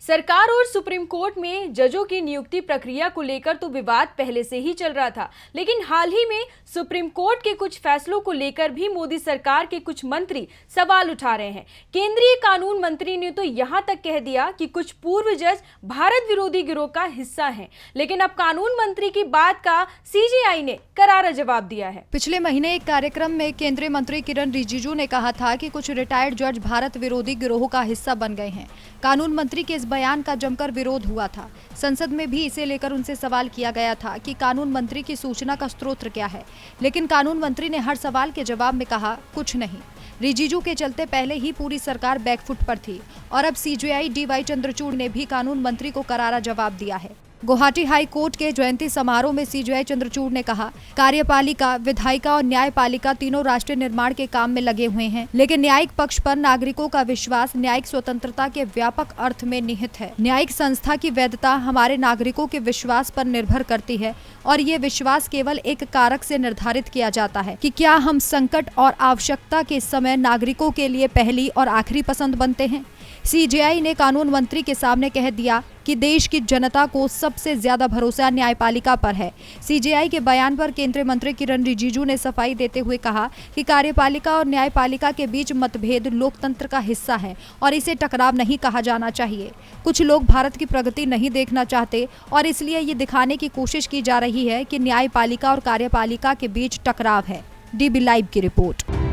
सरकार और supreme court में जजों की नियुक्ति प्रक्रिया को लेकर तो विवाद पहले से ही चल रहा था, लेकिन हाल ही में सुप्रीम कोर्ट के कुछ फैसलों को लेकर भी मोदी सरकार के कुछ मंत्री सवाल उठा रहे हैं। केंद्रीय कानून मंत्री ने तो यहां तक कह दिया कि कुछ पूर्व जज भारत विरोधी गिरोह का हिस्सा हैं, लेकिन अब कानून मंत्री की बात का सीजेआई ने करारा जवाब दिया है। पिछले महीने एक कार्यक्रम में केंद्रीय मंत्री किरण रिजिजू ने कहा था कि कुछ रिटायर्ड जज भारत विरोधी गिरोह का हिस्सा बन गए हैं। कानून मंत्री के इस बयान का जमकर विरोध हुआ था। संसद में भी इसे लेकर उनसे सवाल किया गया था कि कानून मंत्री की सूचना का स्रोत क्या है, लेकिन कानून मंत्री ने हर सवाल के जवाब में कहा कुछ नहीं। रिजिजू के चलते पहले ही पूरी सरकार बैकफुट पर थी और अब सीजेआई डीवाई चंद्रचूड़ ने भी कानून मंत्री को करारा जवाब दिया है। गुवाहाटी हाई कोर्ट के जयंती समारोह में सीजेआई चंद्रचूड़ ने कहा, कार्यपालिका, विधायिका और न्यायपालिका तीनों राष्ट्र निर्माण के काम में लगे हुए हैं, लेकिन न्यायिक पक्ष पर नागरिकों का विश्वास न्यायिक स्वतंत्रता के व्यापक अर्थ में निहित है। न्यायिक संस्था की वैधता हमारे नागरिकों के विश्वास पर निर्भर करती है और ये विश्वास केवल एक कारक से निर्धारित किया जाता है कि क्या हम संकट और आवश्यकता के समय नागरिकों के लिए पहली और आखिरी पसंद बनते हैं। सीजेआई ने कानून मंत्री के सामने कह दिया कि देश की जनता को सबसे ज्यादा भरोसा न्यायपालिका पर है। सीजेआई के बयान पर केंद्रीय मंत्री किरण रिजिजू ने सफाई देते हुए कहा कि कार्यपालिका और न्यायपालिका के बीच मतभेद लोकतंत्र का हिस्सा है और इसे टकराव नहीं कहा जाना चाहिए। कुछ लोग भारत की प्रगति नहीं देखना चाहते और इसलिए ये दिखाने की कोशिश की जा रही है कि न्यायपालिका और कार्यपालिका के बीच टकराव है। डीबी लाइव की रिपोर्ट।